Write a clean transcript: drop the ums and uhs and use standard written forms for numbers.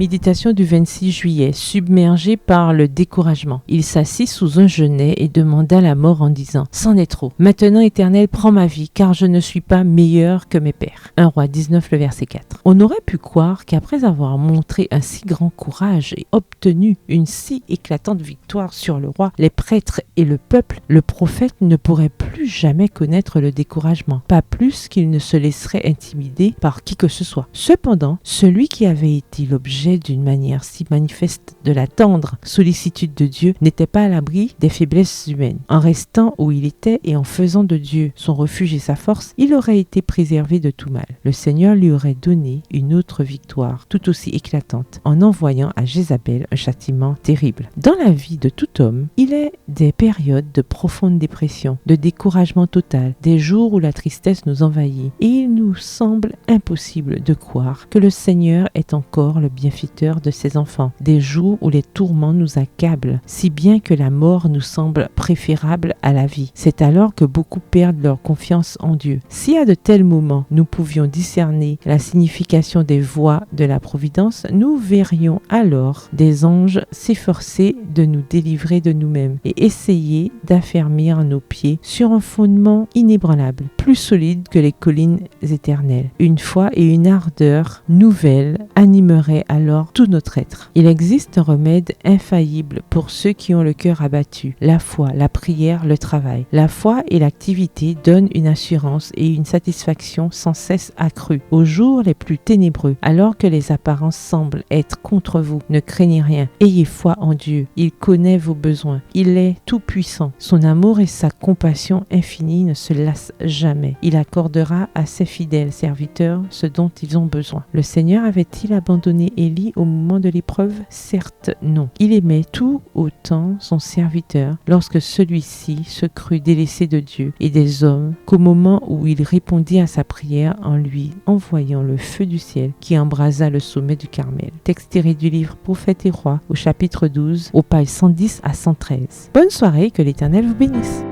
Méditation du 26 juillet. Submergé par le découragement, il s'assit sous un genêt et demanda la mort en disant « C'en est trop. Maintenant, Éternel, prends ma vie, car je ne suis pas meilleur que mes pères. » 1 Roi 19, le verset 4. On aurait pu croire qu'après avoir montré un si grand courage et obtenu une si éclatante victoire sur le roi, les prêtres et le peuple, le prophète ne pourrait plus jamais connaître le découragement, pas plus qu'il ne se laisserait intimider par qui que ce soit. Cependant, celui qui avait été l'objet d'une manière si manifeste de la tendre sollicitude de Dieu n'était pas à l'abri des faiblesses humaines. En restant où il était et en faisant de Dieu son refuge et sa force, il aurait été préservé de tout mal. Le Seigneur lui aurait donné une autre victoire, tout aussi éclatante, en envoyant à Jézabel un châtiment terrible. Dans la vie de tout homme, il est des périodes de profonde dépression, de découragement total, des jours où la tristesse nous envahit, et il nous semble impossible de croire que le Seigneur est encore le bienfaiteur de ses enfants, des jours où les tourments nous accablent, si bien que la mort nous semble préférable à la vie. C'est alors que beaucoup perdent leur confiance en Dieu. Si à de tels moments, nous pouvions discerner la signification des voies de la providence, nous verrions alors des anges s'efforcer de nous délivrer de nous-mêmes et essayer d'affermir nos pieds sur un fondement inébranlable, plus solide que les collines éternelles. Une foi et une ardeur nouvelles animeraient alors tout notre être. Il existe un remède infaillible pour ceux qui ont le cœur abattu. La foi, la prière, le travail. La foi et l'activité donnent une assurance et une satisfaction sans cesse accrue aux jours les plus ténébreux, alors que les apparences semblent être contre vous. Ne craignez rien. Ayez foi en Dieu. Il connaît vos besoins. Il est tout-puissant. Son amour et sa compassion infinie ne se lassent jamais. Il accordera à ses fidèles serviteurs ce dont ils ont besoin. Le Seigneur avait-il abandonné Élie au moment de l'épreuve? Certes, non. Il aimait tout autant son serviteur lorsque celui-ci se crut délaissé de Dieu et des hommes qu'au moment où il répondit à sa prière en lui envoyant le feu du ciel qui embrasa le sommet du Carmel. Texte tiré du livre Prophètes et Rois au chapitre 12, aux pages 110 à 113. Bonne soirée, que l'Éternel vous bénisse.